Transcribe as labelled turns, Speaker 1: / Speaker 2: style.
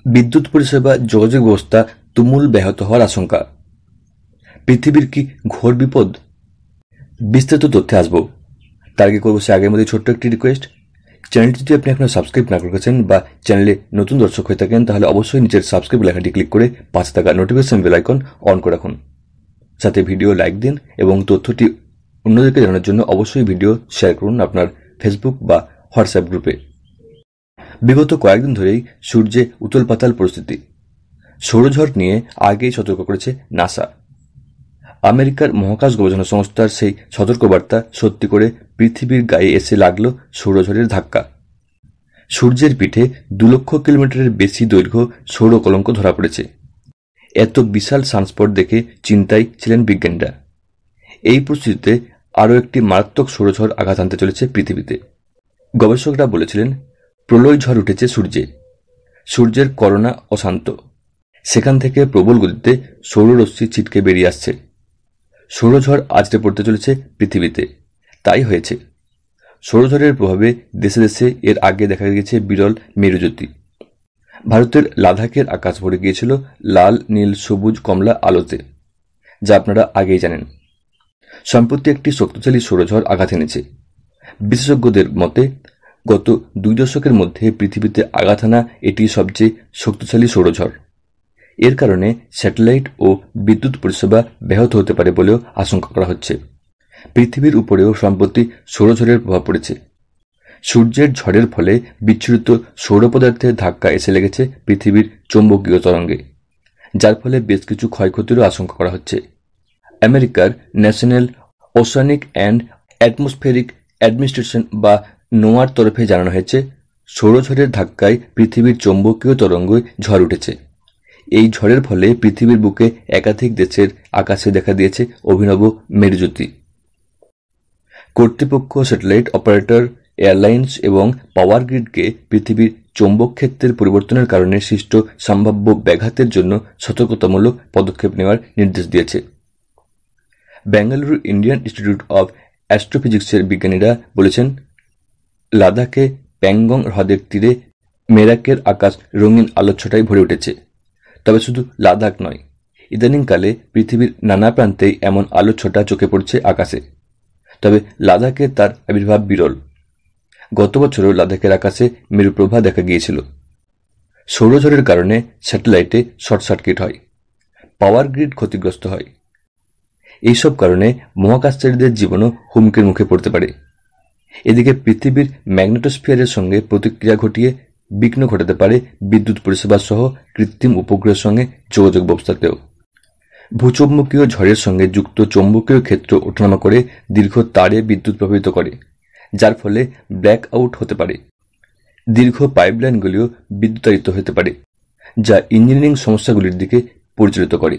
Speaker 1: বিদ্যুৎ পরিষেবা যোগাযোগ ব্যবস্থা তুমুল ব্যাহত হওয়ার আশঙ্কা। পৃথিবীর কি ঘোর বিপদ? বিস্তারিত তথ্যে আসবো। তার আগে করবো সে আগের মধ্যে ছোট্ট একটি রিকোয়েস্ট। চ্যানেলটি যদি আপনি এখনো সাবস্ক্রাইব না করেছেন বা চ্যানেলে নতুন দর্শক হয়ে থাকেন, তাহলে অবশ্যই নিচের সাবস্ক্রাইব লেখাটি ক্লিক করে পাশে থাকা নোটিফিকেশন বেল আইকন অন করে রাখুন। সাথে ভিডিও লাইক দিন এবং তথ্যটি অন্যদেরকে জানানোর জন্য অবশ্যই ভিডিও শেয়ার করুন আপনার ফেসবুক বা হোয়াটসঅ্যাপ গ্রুপে। বিগত কয়েকদিন ধরেই সূর্যে উতল পাতাল পরিস্থিতি। সৌরঝড় নিয়ে আগেই সতর্ক করেছে নাসা। আমেরিকার মহাকাশ গবেষণা সংস্থার সেই সতর্কবার্তা সত্যি করে পৃথিবীর গায়ে এসে লাগল সৌরঝড়ের ধাক্কা। সূর্যের পিঠে 2 লক্ষ কিলোমিটারের বেশি দৈর্ঘ্য সৌর কলঙ্ক ধরা পড়েছে। এত বিশাল সানস্পট দেখে চিন্তায় ছিলেন বিজ্ঞানীরা। এই পরিস্থিতিতে আরও একটি মারাত্মক সৌরঝড় আঘাত আনতে চলেছে পৃথিবীতে। গবেষকরা বলেছিলেন, প্রলয় ঝড় উঠেছে সূর্যে। সূর্যের করোনা অশান্ত, সেখান থেকে প্রবল গতিতে সৌররশ্মি ছিটকে বেরিয়ে আসছে। সৌরঝড় আছড়ে পড়তে চলেছে পৃথিবীতে। তাই হয়েছে। সৌরঝড়ের প্রভাবে দেশে দেশে এর আগে দেখা গেছে বিরল মেরুজ্যোতি। ভারতের লাদাখের আকাশ ভরে গিয়েছিল লাল, নীল, সবুজ, কমলা আলোতে, যা আপনারা আগেই জানেন। সম্প্রতি একটি শক্তিশালী সৌরঝড় আঘাত এনেছে। বিশেষজ্ঞদের মতে গত 2 দশকের মধ্যে পৃথিবীতে আঘাত আনা এটি সবচেয়ে শক্তিশালী সৌরঝড়। এর কারণে স্যাটেলাইট ও বিদ্যুৎ পরিষেবা ব্যাহত হতে পারে বলেও আশঙ্কা করা হচ্ছে। পৃথিবীর উপরেও সম্প্রতি সৌরঝড়ের প্রভাব পড়েছে। সূর্যের ঝড়ের ফলে বিচ্ছুরিত সৌর পদার্থের ধাক্কা এসে লেগেছে পৃথিবীর চৌম্বকীয় তরঙ্গে, যার ফলে বেশ কিছু ক্ষয়ক্ষতিরও আশঙ্কা করা হচ্ছে। আমেরিকার national oceanic and atmospheric administration বা নোয়ার তরফে জানানো হয়েছে, সৌরঝড়ের ধাক্কায় পৃথিবীর চৌম্বকীয় তরঙ্গে ঝড় উঠেছে। এই ঝড়ের ফলে পৃথিবীর বুকে একাধিক দেশের আকাশে দেখা দিয়েছে অভিনব মেরুজ্যোতি। কর্তৃপক্ষ, স্যাটেলাইট অপারেটর, এয়ারলাইন্স এবং পাওয়ার গ্রিডকে পৃথিবীর চৌম্বক ক্ষেত্রের পরিবর্তনের কারণে সৃষ্ট সম্ভাব্য ব্যাঘাতের জন্য সতর্কতামূলক পদক্ষেপ নেওয়ার নির্দেশ দিয়েছে। বেঙ্গালুরু ইন্ডিয়ান ইনস্টিটিউট অব অ্যাস্ট্রোফিজিক্সের বিজ্ঞানীরা বলেছেন, লাদাখে প্যাংগং হ্রদের তীরে মেরাকের আকাশ রঙিন আলোচ্ছটায় ভরে উঠেছে। তবে শুধু লাদাখ নয়, ইদানিংকালে পৃথিবীর নানা প্রান্তেই এমন আলোচ্ছটা চোখে পড়ছে আকাশে। তবে লাদাখে তার আবির্ভাব বিরল। গত বছরও লাদাখের আকাশে মেরুপ্রভা দেখা গিয়েছিল। সৌরঝড়ের কারণে স্যাটেলাইটে শর্ট সার্কিট হয়, পাওয়ার গ্রিড ক্ষতিগ্রস্ত হয়। এইসব কারণে মহাকাশচারীদের জীবনও হুমকির মুখে পড়তে পারে। এদিকে পৃথিবীর ম্যাগনেটোস্ফিয়ারের সঙ্গে প্রতিক্রিয়া ঘটিয়ে বিঘ্ন ঘটাতে পারে বিদ্যুৎ পরিষেবা সহ কৃত্রিম উপগ্রহের সঙ্গে যোগাযোগ ব্যবস্থাতেও। ভূচৌম্বকীয় ঝড়ের সঙ্গে যুক্ত চৌম্বকীয় ক্ষেত্র ওঠানামা করে দীর্ঘ তারে বিদ্যুৎ প্রবাহিত করে, যার ফলে ব্ল্যাক আউট হতে পারে। দীর্ঘ পাইপলাইনগুলিও বিদ্যুতায়িত হতে পারে, যা ইঞ্জিনিয়ারিং সমস্যাগুলির দিকে পরিচালিত করে।